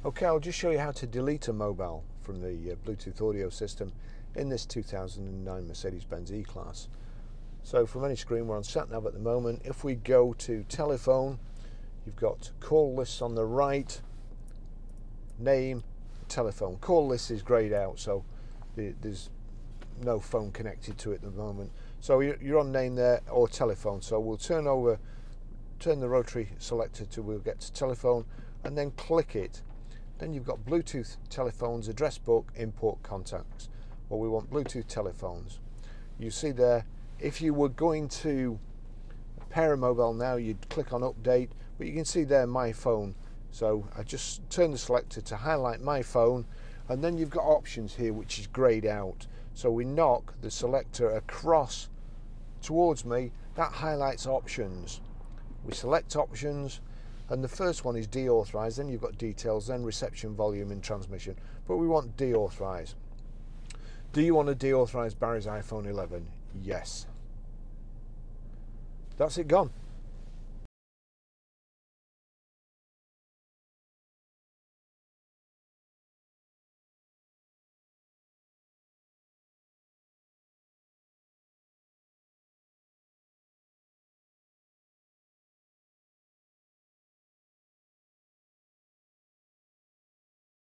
Okay, I'll just show you how to delete a mobile from the Bluetooth audio system in this 2009 Mercedes Benz E Class. So from any screen, we're on sat nav at the moment. If we go to telephone, you've got call lists on the right, name, telephone. Call list is grayed out, so there's no phone connected to it at the moment. So you're on name there or telephone. So we'll turn the rotary selector to we'll get to telephone and then click it. Then you've got Bluetooth telephones, address book, import contacts. Well, we want Bluetooth telephones. You see there, if you were going to pair a mobile now, you'd click on update, but you can see there my phone. So I just turn the selector to highlight my phone, and then you've got options here which is grayed out. So we knock the selector across towards me, that highlights options. We select options, and the first one is deauthorize, then you've got details, then reception, volume and transmission, but we want deauthorize. Do you want to deauthorize Barry's iPhone 11? Yes. That's it gone.